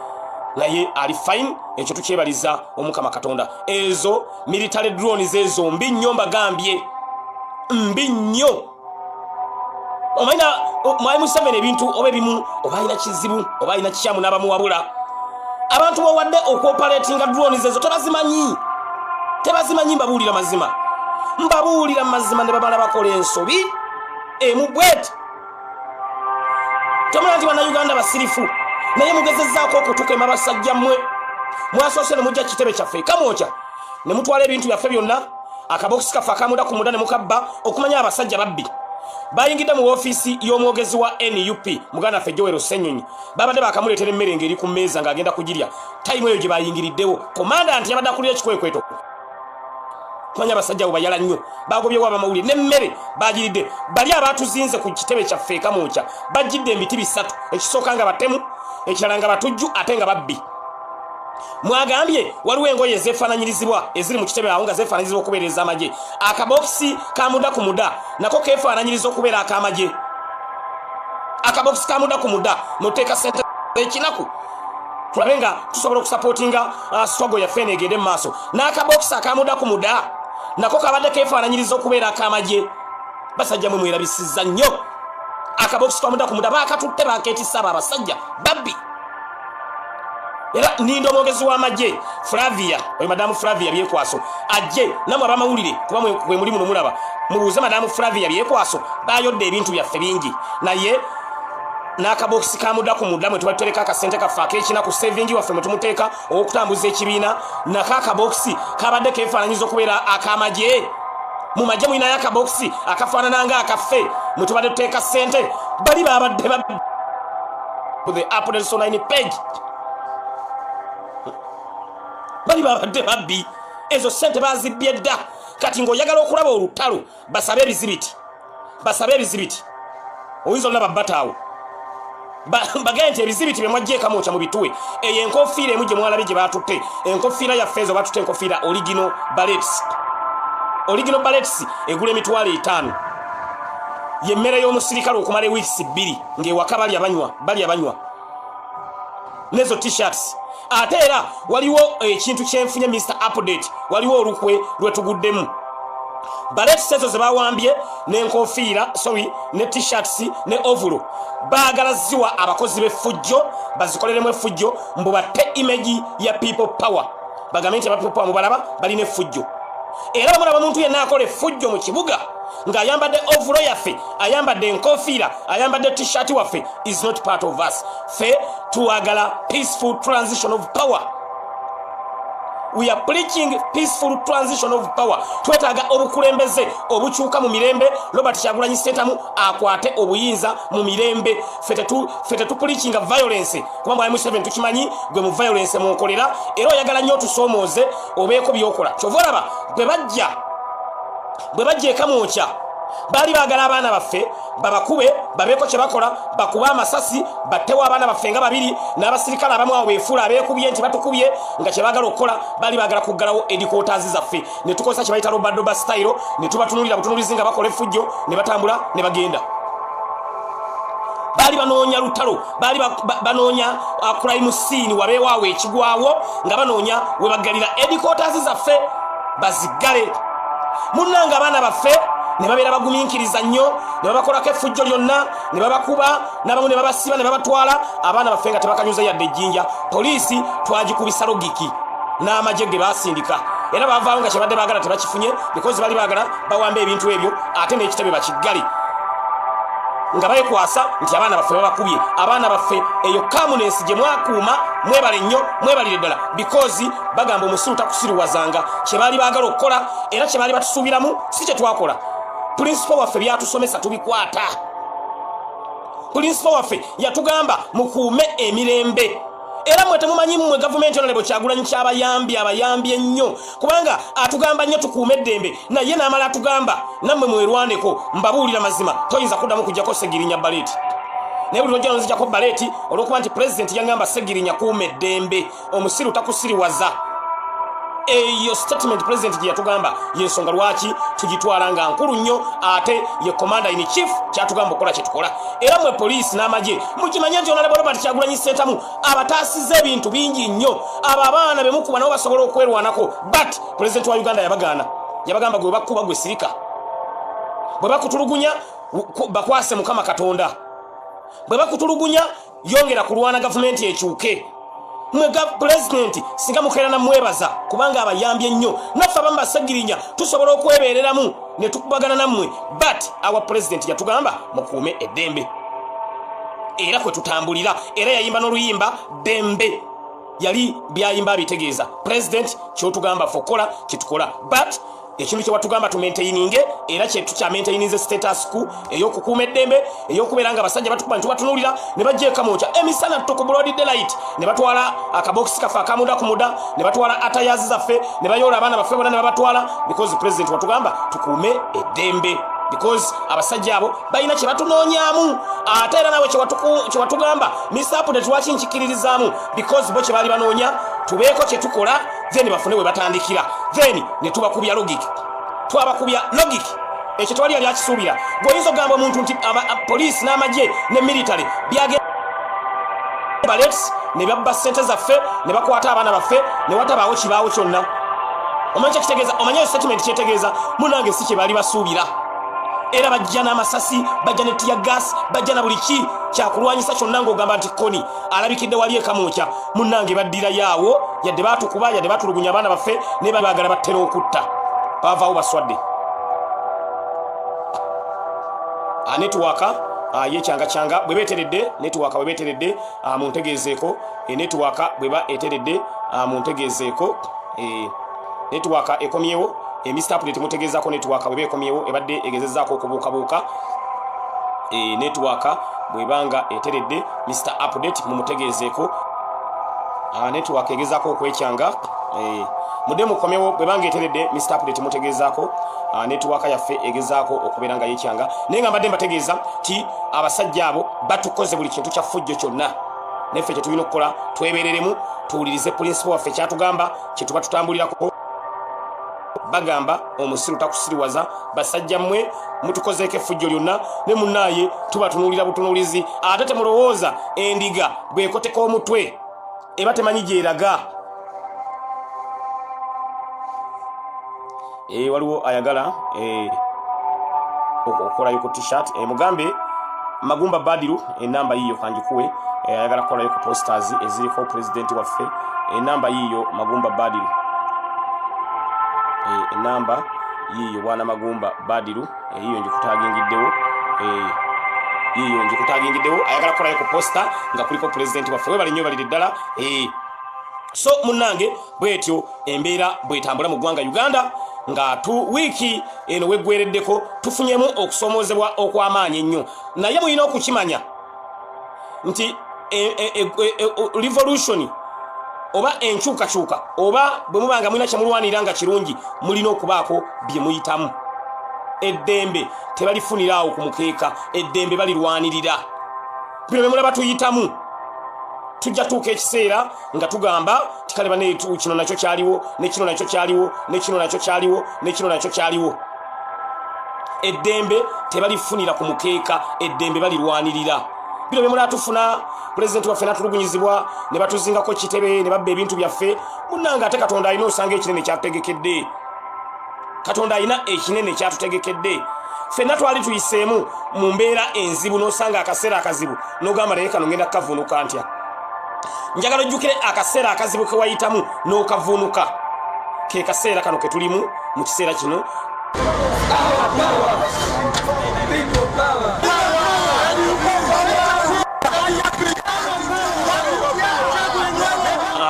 naye ali fine. Ekyo tukyebaliza Omukama Katonda. Ezo military drones ezo mbi nnyo mbagambye, mbi nnyo. Omaina mwayi Museveni ebintu oba ebimu oba alina kizibu oba alina kikyamu n'abamuwabula abantu bawadde okuoperatinga drones ezo tebazimanyi mbabuulira mazima ne babala bakola ensobi emubwete tomala nti bannayuganda basirifu naye mugezezzaako okutukema basajja mmwe mwasoose ne mujja kitebe kyaffe kamwokya ne mutwala ebintu byaffe byonna akabokisi kaffe akamuda ku muda ne mukabba okumanya abasajja babbi bayingidde mu ofiisi y'omwogezi wa NUP muganda ffe Joel Ssenyonyi babadde bakamuleetera emmere ng'eri ku mmeeza ng'agenda kugirya tayimu eyo gye bayingiriddewo komanda nti yabadde akulira ekikwekweto kumanya abasajja abo bayala nnyo bagobyewo abamawulire n'emmere bagiridde bali abaatuzinze ku kitebe kyaffe kamwokya bajjidde emiti 3 ekisooka nga batemu ekirala nga batujju ate nga babbi mwagambye waliwo engoye ezeefaananyirizibwa eziri mu kitebe awo nga zeefaananyirizibwa okubeereza amagye akabokisi kamuda ku muda nako keefaananyiriza okubeera akamagye akabokisi kamuda ku muda noteeka sente ekinaku tulabe nga tusobola okusapootinga struggle yaffe negende mu maaso n'akabokisi akamuda ku muda nako kabadde keefaananyiriza okubeera akamagye basajja mwe mwerabisizza nnyo akabokisi kamuda ku muda baakatutte bakeetissa abo abasajja babbi era nindo omwogezi w'amagye Flavia oyo madamu Flavia Byekwaso ajje namwe abamawulire kuba mwe muli muno mulaba mubuuze madamu Flavia Byekwaso bayodde ebintu byaffe bingi naye n'akabokisi kamuda ku muda mwe tubatereka akasente kaffe ak'ekina ku saving waffe mwe tumuteeka okutambuza ekibiina nako akabokisi kabadde keefaananyiza okubeera akamagye mu magye mulinayo akabokisi akafaanana nga akaffe mwe tubadde tuteeka ssente bali babadde the Apple 9 page bali babadde babbi ezo ssente bazibbye dda kati ng'oyagala okulaba olutalo basabe ebizibiti oyinza olaba bataawo bagende nti ebizibiti bye mwajja ekamwokya mu bituwe eyo enkofiira emu gye mwalabye gye baatutte enkofiira yaffe ezo batutte enkofiira original ballets egula emitwalo 5 yemmere y'omusirikale okumala weeks 2 ng'ewaka bali abanywa nezo t-shirts ate era waliwo ekintu kyenfunye Mr. Update waliwo olukwe lwetuguddemu balet sezo zebawambye n'enkofiira ne t-shirts ne ovolo baagala ziwa abakozi b'effujjo bazikoleremu effujjo mbu batte image ya people power bagambe nti people power mubalaba balina effujjo era bamulaba omuntu yenna akola effujjo mu kibuga ng'ayambadde ovolo yaffe ayambadde enkofiira ayambadde t-shirt waffe is not part of us fe tuwagala peaceful transition of power. We are preaching peaceful transition of power. Twetaaga obukulembeze obukyuka mu mirembe. Robert Kyagulanyi Ssentamu akwate obuyinza mu mirembe. Fete tu preaching violence. Kuba mu M7 tukimanyi gwe mu violence mu nkolera era oyagala nnyo tusomooze obeeko byokola. Kyovolaba bwe bajja ekamwokya bali baagala abaana baffe babakube babeeko kye bakola bakuba amasasi battewo abaana baffe nga babiri n'abasirikale abamu awo beefuula abeekubye nti batukubye nga kye baagala okukola bali baagala kuggalawo headquarters zaffe ne tukozesa kye bayita robadoba style ne tubatunulira butunulizi nga bakola effujjo ne batambula ne bagenda. Bali banoonya lutalo bali banoonya crime scene wabeewaawo ekigwawo nga banoonya we baggalira headquarters zaffe bazigale munnanga abaana baffe ne babeera bagumiikiriza nnyo ne babakolako effujjo lyonna ne babakuba n'abamu ne babasiba ne babatwala abaana baffe nga tebakanyuza yadde ejjinja. Poliisi twagikubisa logiki n'amagye ge baasindika era baavaawo nga kyebadde baagala tebakifunye because bali baagala bawamba ebintu ebyo ate n'ekitebe bakiggale nga bayekwasa nti abaana baffe babakubye. Abaana baffe eyo kamunensi gye mwakuuma mwebale nnyo mwebalire ddala because bagamba omusiru takusiruwazanga kye baali baagala okukola era kye baali batusuubiramu si kye twakola. Principal waffe byatusomesa tubikwata. Principal waffe yatugamba mukuume emirembe era mwe temumanyi mmwe gavumenti Honorable Kyagulanyi abayambye nnyo kubanga atugamba nnyo tukuume eddembe naye n'amala atugamba nammwe mwerwaneko mbabuulira mazima toyinza kuddamu kujjako Segirinya Baleti naye buli lwojja nzijjako Baleti olw'okuba nti President yangamba Segirinya kuuma eddembe omusiru takusiriwaza. Eyo statement President gye yatugamba yensonga lwaki tugitwala nga nkulu nnyo ate ye commander in chief kyatugamba okukola kye tukola. Era mwe poliisi n'amagye mukimanye nti Honorable Robert Kyagulanyi Ssentamu abataasiza ebintu bingi nnyo abo abaana be mukuba nabo basobola okwerwanako but President wa Uganda yabagaana yabagamba gwe bakuba gwe sirika bwe bakutulugunya bakwase Mukama Katonda bwe bakutulugunya yongera kulwana gavumenti ekyuke. Mwega President singa mukeera na mwebaza kubanga abayambye nnyo naffe abamu Segirinya tusobola okwebeereramu ne tukubagana nammwe but our President yatugamba mukuume eddembe era kwe tutambulira era yayimba n'oluyimba dembe yali byayimba bitegeeza President kyotugamba fokola kitukola but ekintu kye watugamba tumaintaininge era kye tukyamaintaininze status quo ey'okukuuma eddembe ey'okubeera nga abasajja batukuba nti batunulira ne bajja ekamwokya emisana tuko broad daylight ne batwala akabokisi kaffe akamuda ku muda ne batwala atayazi zaffe ne bayoola abaana baffe bonna ne babatwala because President watugamba tukuume eddembe because abasajja abo balina kye batunoonyaamu ate era nawe kye watugamba Mr. Update lwaki nkikiririzaamu because bo kye baali banoonya tubeeko kye tukola then bafune we batandikira then ne tubakubya logic twabakubya logic ekyo twali yali akisuubira gwoyinza okugamba omuntu nti poliisi n'amagye ne military byagenda balets ne babba ssente zaffe ne bakwata abaana baffe ne watabaawo kibaawo kyonna omanyi kyekitegeeza omanyi statement kyetegeeza munange si kye baali basuubira era bajja n'amasasi bajja ne tear gas bajja na buli ki kyakulwanyisa kyonna ng'ogamba nti koni alabikidde wali ekamwokya munnange baddira yaawo yadde baatukuba yadde baatulugunya abaana baffe naye baagala battera okutta baavaawo baswadde. Netiwaaka yekyanga bwe beeteredde netiwaaka bwe beeteredde muntegeezeeko netiwaaka bweba eteredde muntegeezeeko netiwaaka ekomyewo Mr. Update mutegezaako netiwaaka bweba ekomyewo ebadde egezezaako okubuukabuuka netiwaaka bwebanga eteredde Mr. Update mumutegeezeeko netiwaaka egezaako okwekyanga mudde mukomyewo bwebanga eteredde Mr. Update mutegezaako netiwaaka yaffe egezaako okubeera nga yekyanga naye nga mbadde mbategeeza ti abasajja abo batukoze buli kintu kya ffujjo kyonna neffe kye tulina okukola twebereremu tuwulirize principal waffe kyatugamba kye tuba tutambulirako bagamba omusiru takusiriwaza basajja mmwe mutukozeeko effujjo lyonna ne munnaaye tuba tunuulira butunuulizi ate temulowooza endiga bwekoteka omutwe eba temanyi gyeraga. Waliwo ayagala okukolayo ku t-shirt mugambe Magumba Badiru enamba yiyo kanjikuwe ayagala kukolayo ku posters eziriko president waffe enamba yiyo Magumba Badiru enamba yiyo bwana Magumba Badiru yiyo njikutagingiddewo yiyo njikutagingiddewo ayagala kukolayo ku poster nga kuliko president waffe webali nnyo balire ddala so munnange bwetyo embeera bwetambula mu ggwanga Uganda nga tu wiki eno weggwereddeko tufunyemu okusomoozebwa okw'amaanyi ennyo naye mulina okukimanya nti revolution oba enkyukakyuka oba bwe mubanga mulina kyemulwanira nga kirungi mulina okubaako bye muyitamu. Eddembe tebalifuniraawo ku mukeeka, eddembe balirwanirira. Bino bye mulaba tuyitamu tujja tuuka ekiseera nga tugamba tikaleba kino nakyo kyaliwo ne kino nakyo kyaliwo ne kino nakyo kyaliwo ne kino nakyo kyaliwo. Eddembe tebalifunira ku mukeeka, eddembe balirwanirira. Bino bye mulaba tufuna president waffe natulugunyizibwa ne batuzingako kitebe ne babba ebintu byaffe. Munnange ate Katonda alina osanga ekinene kyatutegekedde. Katonda alina ekinene kyatutegekedde. Ffenna twali tuyiseemu mu mbeera enzibu n'osanga akaseera akazibu n'ogamba naye kano ngenda kukavuunuka ntya. Njagala ojjukire akaseera akazibu ke wayitamu n'okavuunuka. Ke kaseera kano ke tulimu mu kiseera kino.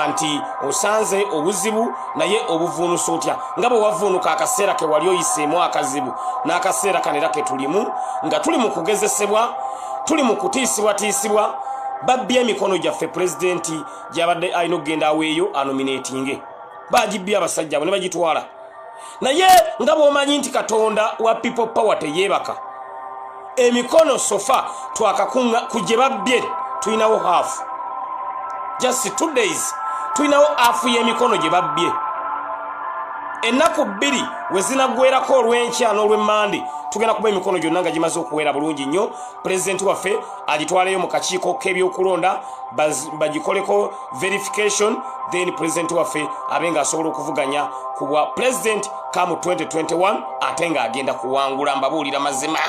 Anti osanze obuzibu naye obuvuunusa otya nga bwe wavuunuka akaseera ke wali oyiseemu akazibu n'akaseera kanera ke tulimu nga tuli mu kugezesebwa tuli mu kutiisibwatiisibwa babbye emikono gyaffe pulezidenti gy'abadde alina okugenda aweeyo anominatinge bagibbye abasajja abo ne bagitwala naye nga bw'omanyi nti Katonda wa people power teyeebaka emikono sofa twakakunga ku gye babbye tulinawo half just 2 days tulinawo half y'emikono gye babbye ennaku 2 we zinaggwerako olw'enkya n'olw'emmande tugenda kuba emikono gyonna nga gimaze okuweera bulungi nnyo. Pulezidenti waffe agitwaleyo mu kakiiko k'ebyokulonda bagikoleko verification then pulezidenti waffe abe ng'asobola okuvuganya ku bwa pulezidenti kamu 2021 ate ng'agenda kuwangula mbabuulira mazima.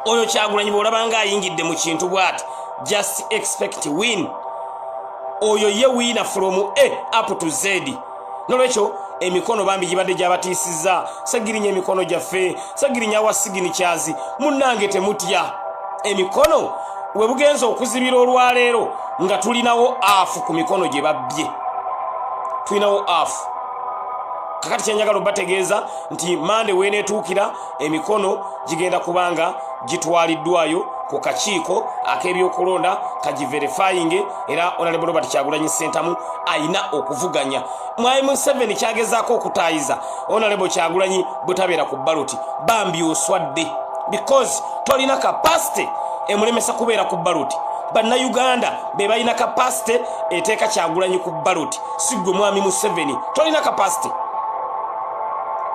Oyo Kyagulanyi bw'olaba ng'ayingidde mu kintu bw'ati just expect win. Oyo ye wina from A up to Z. Nolwekyo emikono bambi gibadde gyabatiisizza sagirinya emikono gyaffe sagirinya wasigini kyazi munnange temutya emikono we bugenza okuzibira olwaleero nga tulinawo afu ku mikono gye babbye tulinawo afu. Kakati kyenjagala obategeeza nti mande weeneetuukira emikono gigenda kubanga gitwaliddwayo ku kakiiko ak'ebyokulonda kagiverifying era Honorable Robert Kyagulanyi Ssentamu ayina okuvuganya. Mwai Museveni kyagezaako okutaayiza Honorable Kyagulanyi butabeera ku baloti bambi oswadde because tolina capacity emulemesa kubeera ku baloti. Bannayuganda be balina capacity eteeka Kyagulanyi ku baloti si ggwe Mwami Museveni tolina capacity.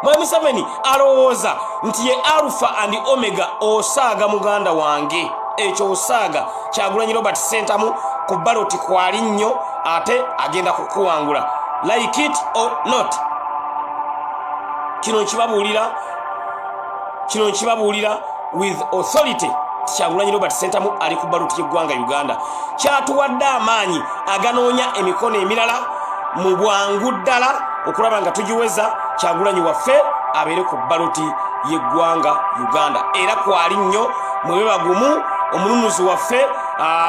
Mwami Museveni alowooza nti ye Alpha and Omega osaaga muganda wange ekyo osaaga Kyagulanyi Robert Ssentamu ku baloti kwali nnyo ate agenda kukuwangula like it or not. Kino nkibabuulira with authority Kyagulanyi Robert Ssentamu ali ku baloti y'eggwanga Uganda. Kyatuwadde amaanyi aganoonya emikono emirala mu bwangu ddala okulaba nga tugiweza Kyagulanyi waffe abeere ku baloti y'eggwanga Uganda. Era kwali nnyo mwebe bagumu omununuzi waffe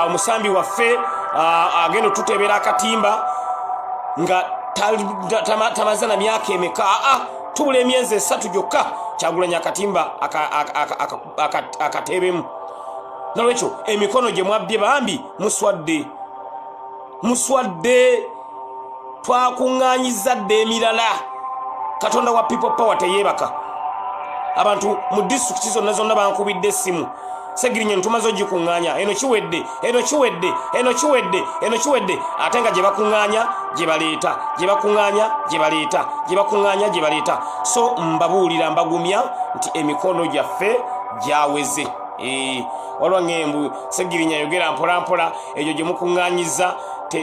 omusambi waffe agenda tutebera akatimba nga tamaze na myaka emeka tubula emyezi 3 gyokka Kyagulanyi akatimba akatebemu. Nolwekyo emikono gye mwabbye bambi muswadde twakuŋŋaanyiza dde emirala. Katonda wa people power teyeebaka. Abantu mu disitulikiti zonna bankubidde essimu segirinya ntumaze ogikuŋŋaanya eno kiwedde ate nga gye bakuŋŋaanya gye baleeta so mbabuulira mbagumya nti emikono gyaffe gyaweze. walwa ngembu Segirinya yogera mpola mpola ejo gye mukuŋŋaanyiza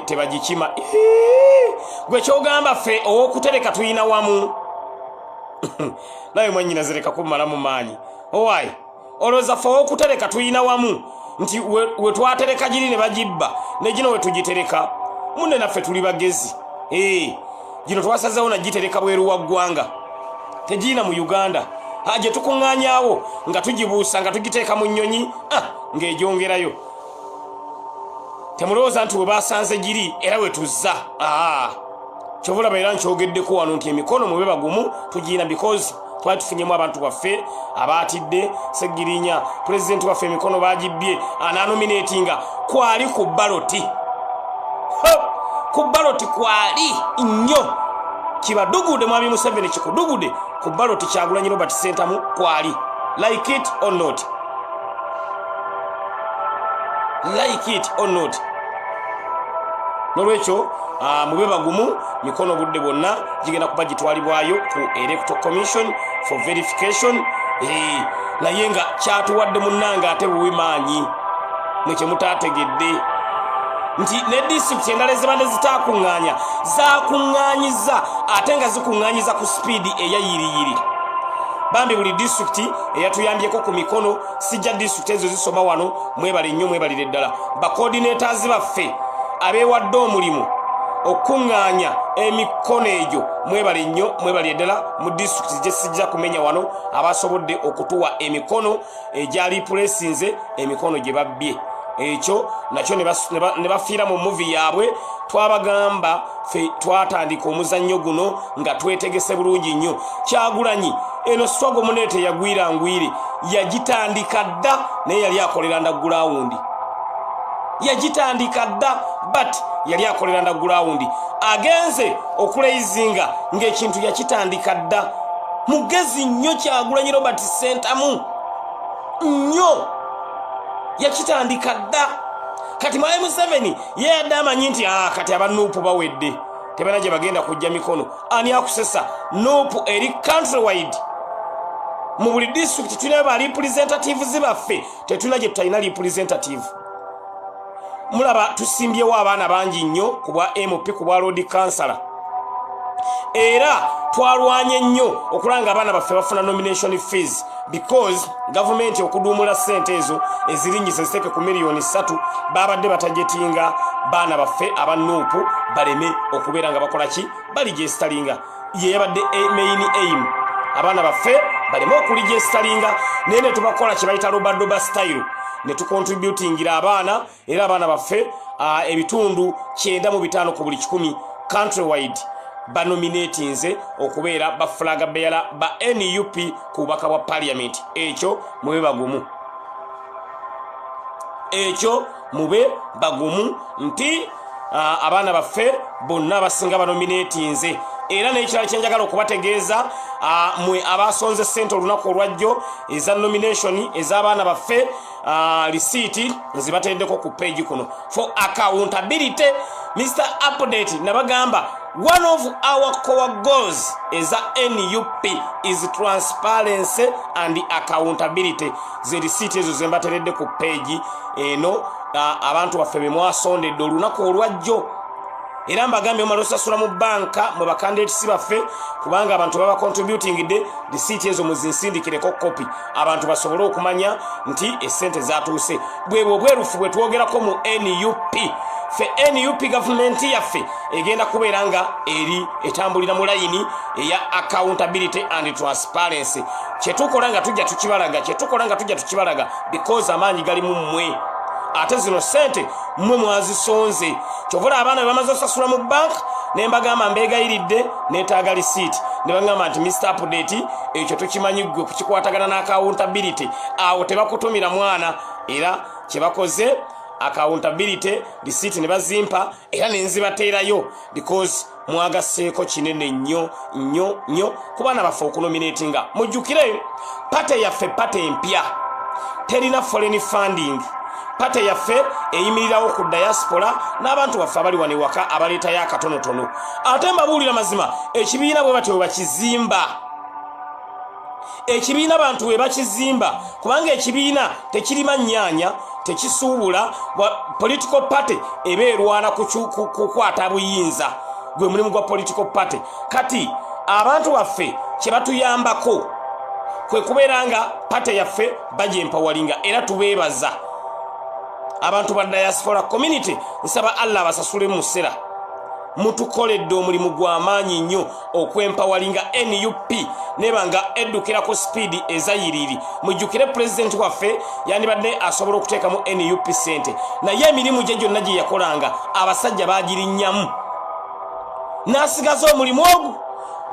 tebagikima gwe kyogamba ffe owokutereka tuyina wamu naye mwennyina zireka kumala mu maanyi owaayi olowooza ffe owokutereka tuyina wamu nti we twatereka giri ne bagibba ne gino we tugitereka munne naffe tuli bagezi gino twasazeewo nagitereka bweru wa ggwanga tegiina mu Uganda gye tukuŋŋaanyaawo nga tugibuusa nga tugiteeka mu nnyonyi ng'egyongerayo temulowooza nti we basanze giri era we tuzza kyobulaba era nkyogeddeko wano nti emikono mube bagumu tugiina because twali tufunyemu abantu baffe abaatidde Segirinya pulezidenti waffe emikono bagibbye ananominatinga kwali ku baloti kwali nnyo kibadugude mwami Museveni kikudugude ku baloti Kyagulanyi Robert Ssentamu kwali like it or not nolwekyo mube bagumu mikono budde bonna gigenda kuba gitwalibwayo ku Electoral Commission for verification naye nga kyatuwadde munnanga ate buwimaanyi mwekye mutategedde nti ne district endala ezibadde zitakuŋŋaanya zakuŋŋaanyiza ate nga zikuŋŋaanyiza ku speedi eyayiriyiri bambi buli district eyatuyambyeko ku mikono sijja district ezo zisoma wano mwebale nnyo mwebalire ddala bacoordinators baffe abeewadde omulimu okuŋŋaanya emikono egyo mwebale nnyo mwebalire ddala mu district gye sijja kumenya wano abasobodde okutuwa emikono egyali pulesinze emikono gye babbye ekyo nakyo ne bafiira mu muvi yaabwe twabagamba ffe twatandika omuzannyo guno nga twetegese bulungi nnyo Kyagulanyi eno swago munete yagwirangwire yagitandika dda naye yali akolera ndagulawundi but yali akolera ndagulawundi agenze okuleizinga ng'ekintu yakitandika dda mugezi nnyo Kyagulanyi Robert Ssentamu nnyo yakitandika dda kati mwami Museveni ye yadde amanyi nti kati abanuupu bawedde tebana gye bagenda kujja mikono ani akusesa nuupu eri countrywide mu buli district tulina ba representatives baffe tetulina gye tutalina representative mulaba tusimbyewo abaana bangi nnyo ku bwa MP ku bwa road councillor era twalwanye nnyo okulanga abaana baffe bafuna nomination fees because government okuduumula ssente ezo ezirinyise ziteeke ku miliyoni 3 babadde batajetinga baana baffe abanuupu baleme okubeera nga bakola ki baligestalinga ye yabadde main aim abaana baffe baleme okuligestalinga naye ne tubakola kye bayita lobadoba style ne tucontributingira abaana era abaana baffe ebitundu 95 ku buli 100 countrywide banominatinze okubeera bafulaga beera ba NUP ku bubaka bwa parliament ekyo mube bagumu nti abaana baffe bonna abasinga banominatinze era n'ekirala kyenjagala okubategeeza mwe abasonze ssente olunaku olwajjo eza nomination ez'abaana baffe receipt nzibateddeko ku page kuno for accountability Mr. Update nabagamba one of our core goals is NUP is transparency and accountability ze receipt ezo zembateredde ku page eno abantu baffe bemwasondedde olunaku olwajjo era mbagambye omala osasula mu banka mwe bakandidates baffe kubanga abantu baba contributing de receipt ezo muzinsindikireko copy abantu basobole okumanya nti essente zatuuse bwebwo bwerufu bwe twogerako mu NUP fe NUP government yaffe egenda kubeera nga eri etambulira mu layini eya accountability and transparency kyetukola nga tujja tukibalaga because amaanyi gali mu mmwe ate zino ssente mmwe mwazisonze kyovula abaana bamaze osasula mu bank ne mbagamba mbeegayiridde neetaaga receipt ne bagamba nti Mr. Update ekyo tukimanyi ggwe kukikwatagana n'accountability awo tebakutumira mwana era kyebakoze accountability receipt ne bazimpa era nenzibateerayo because mwagaseeko kinene nnyo ku baana baffe okunominatinga mujjukire pate yaffe pate empya terina foreign funding pate yaffe eyimirirawo ku diaspora n'abantu baffe abali wano ewaka abaleetayo akatonotono ate mbabuulira mazima ekibiina bwe batyo bakizimba ekibiina bantu we bakizimba kubanga ekibiina tekirima nnyanya tekisuubula political party eba erwana kukwata buyinza gwe mulimu gwa political party kati abantu baffe kye batuyambako kwe kubeera nga party yaffe bagyempaweringa era tubeebaza abantu ba diaspora community nsaba Allah basasule mu ssera mutukoledde omulimu gw'amaanyi nnyo okwempaweringa NUP nebanga eddukirako speed ezayiriri mujjukire president waffe yandibadde asobola okuteekamu NUP sente naye emirimu gye gyonna gye yakolanga abasajja baagirinnyamu n'asigaza omulimu ogwo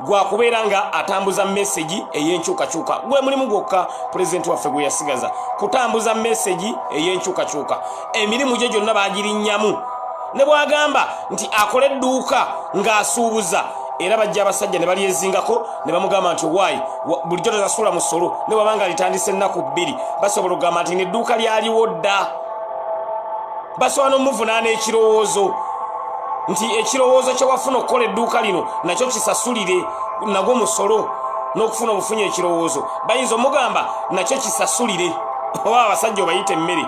gwakubeera nga atambuza message ey'enkyukakyuka gwe mulimu gwokka president waffe gwe yasigaza kutambuza message ey'enkyukakyuka emirimu gye gyonna baagirinnyamu ne bwagamba nti akola edduuka ng'asuubuza era bajja abasajja ne balyezingako ne bamugamba nti waayi bulijjo tozasula mu ssolo ne bwabanga litandise ennaku 2 basobola okugamba nti nedduuka lyaliwo dda basobola n'omuvunaana ekirowoozo nti ekirowoozo kye wafuna okukola edduuka lino nakyo kisasulire nagwo musolo n'okufuna obufunye ekirowoozo bayinza omugamba nakyo kisasulire oba abasajja obayite emmere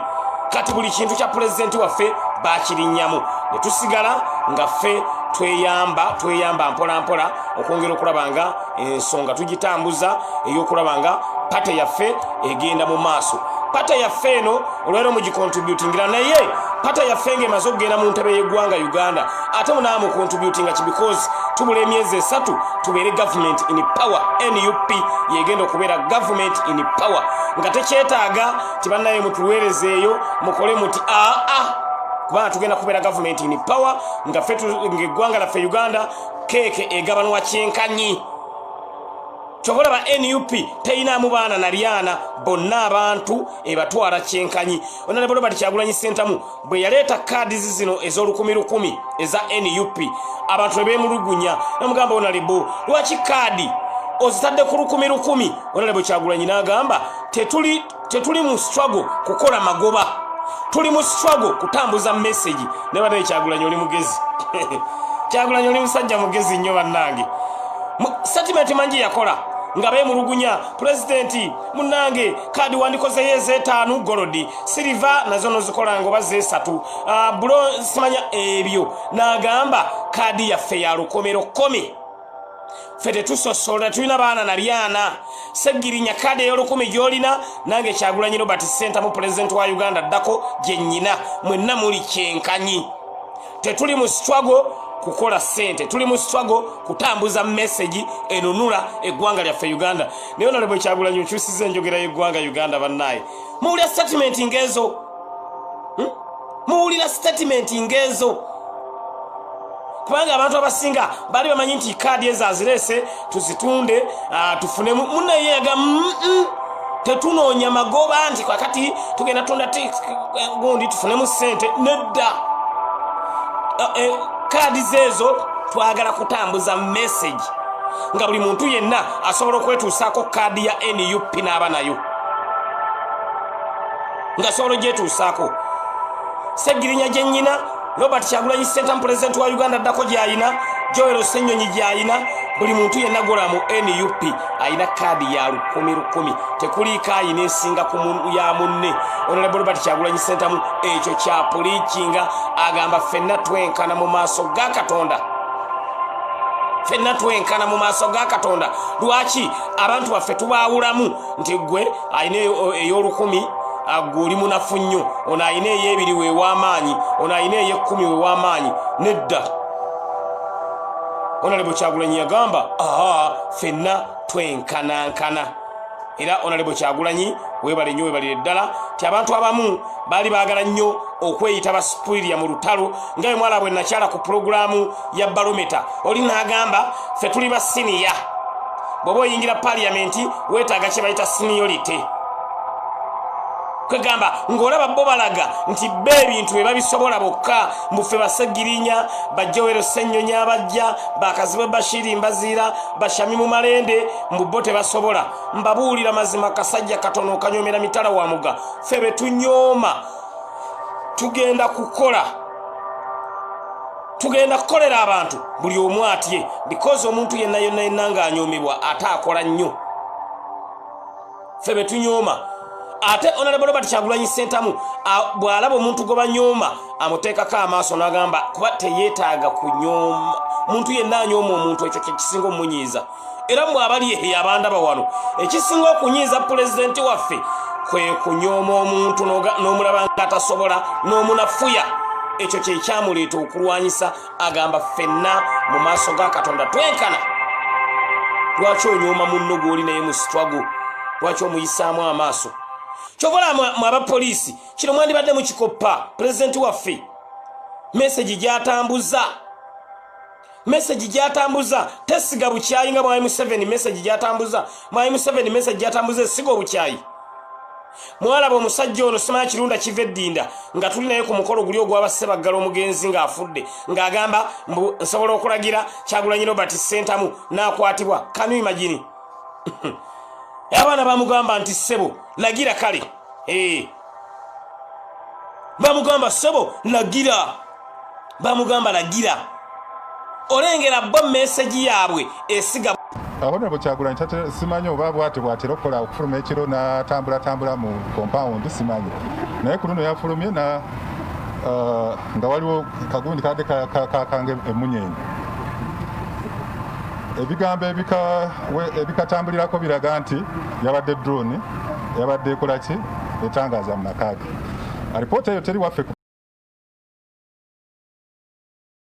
kati buli kintu kya pulezidenti waffe baakirinnyamu ne tusigala nga ffe tweyamba mpola okwongera okulaba nga ensonga tugitambuza ey'okulaba nga pate yaffe egenda mu maaso pate yaffe eno olwero mugicontributingira naye pate yaffe ng'emaze okugenda mu ntebe y'eggwanga Uganda ate munaamu contributinga because tubula emyezi 3 tubeere government in power NUP yegenda okubeera government in power nga tekyetaaga tibannaye mutuweerezeeyo mukole muti kubanga tugenda kubeera government in power nga ffe ng'eggwanga laffe Uganda keeke egabanwa kyenkanyi kyobola ba NUP teyinaamu baana na lyana bonna abantu ebatwala kyenkanyi Honorable Robert Kyagulanyi Ssentamu bwe yaleeta kaadi zino ez'olukumi eza NUP abantu ne beemulugunya namugamba Honorable lwaki kaadi ozitadde ku lukumi Honorable Kyagulanyi n'agamba tetuli mu struggle kukola magoba tuli mu struggle kutambuza message ne bana Kyagulanyi oli mugezi Kyagulanyi oli musajja mugezi nnyo bannange statement mangi yakola nga beemulugunya pulezidenti munnange kaadi wandikoze yeze 5 golodi silver nazo nozikola ngo baze 3 bulo simanya ebyo n'agamba kaadi yaffe ya lukomero komi fete tusosola tulina baana na lyana segirinya kaadi y'olukumi gyolina nange Kyagulanyi Robert Ssentamu pulezidenti wa Uganda ddako gye nnyina mwenna muli kyenkanyi tetuli mu struggle kukola sente tuli mu struggle kutambuza message enunula eggwanga lyaffe Uganda naye Honorable Kyagulanyi nkyusiza enjogera y'eggwanga Uganda bannaye muwulira statement ngezo muwulira statement ngezo kubanga abantu abasinga bali bamanyi nti kaadi ezo azirese tuzitunde tufune munnaye yaga tetunoonya magoba nti kakati tugenda tunda gundi tufunemu sente nedda kaadi zezo twagala kutambuza message nga buli muntu yenna asobola okwetuusaako kaadi ya NUP n'aba nayo nga asobola gyetuusaako segirinya gye nnyina Robert Kyagulanyi Ssentamu pulezidenti wa Uganda ddako gy'ayina Joel Ssenyonyi gy'ayina buli muntu yenna gola mu NUP ayina kaadi ya lukumi tekuliiko ayina ensinga ku ya munne Honorable Robert Kyagulanyi Ssentamu ekyo kya puliikinga agamba ffenna twenkana mu maaso ga Katonda ffenna twenkana mu maaso ga Katonda lwaki abantu baffe tubaawulamu nti gwe ayina ey'olukumi aguli munafu nnyo ono ayina ey'ebiri weew'amaanyi ono ayina ey'ekkumi weew'amaanyi nedda Honorable Kyagulanyi yagamba ffenna twenkanankana era Honorable Kyagulanyi weebale nnyo weebalire ddala ti abantu abamu baali baagala nnyo okweyita basupulirya mu lutalo nga bwe mwala bwe nakyala ku pulogulaamu ya balometa oli n'agamba ffe tuli ba siniya bw'oba oyingira paliyamenti weetaaga kye bayita seniority kwegamba ng'olaba bo balaga nti be ebintu bye babisobola bokka mbuffe basegirinya Joel Ssenyonyi abajja bakazibe Bashiri Mbaziira Bashami mu Malende mbubbo tebasobola mbabuulira mazima kasajja katono kanyomera mitala wa muga ffe be tunyooma tugenda kukolera abantu buli omu atye because omuntu yenna ng'anyoomebwa ate akola nnyo ffe be tunyooma ate Honorable Robert Kyagulanyi Ssentamu bw'alaba omuntu gwe banyooma amuteekako amaaso n'agamba kuba teyeetaaga kunyooma muntu yenna anyooma omuntu ekyo kye kisinga omunyiiza era bw'abali eyo abandaba wano ekisinga okunyiiza pulezidenti waffe kwe kunyooma omuntu n'omulaba ng'atasobola n'omunafuya ekyo kye kyamuleeta okulwanyisa agamba ffenna mu maaso ga Katonda twenkana lwaki onyooma munno gw'oli naye mu sitwago lwaki omuyisaamu amaaso kyovola mu abapoliisi kino mwandibadde mukikoppa pulezidenti waffe meseji gyatambuza tesiga bukyayi nga Mwai Museveni meseji gyatambuza Mwai Museveni meseji gyatambuza esiga obukyayi mwalaba omusajja ono Simanyi Kirunda kiva eddinda nga tuli naye ku mukolo guli ogw'abasse baggala omugenzi ng'afudde ng'agamba nsobola okulagira Kyagulanyi Robert Ssentamu n'akwatibwa kanu imagine abaana bamugamba nti ssebo lagira kale bamugamba ssebo lagira olengera bo meseji yaabwe esiga Honorable Kyagulanyi simanyi oba bw'atera okukola okufuluma ekiro n'atambula mu compound simanyi naye ku luno yafulumye nga waliwo kagundi kadde kakange emunyenyi ebigambo ebikatambulirako biraga nti yabadde drone yabadde ekolaki etangaaza mu makaage alipoota eyo teri waffe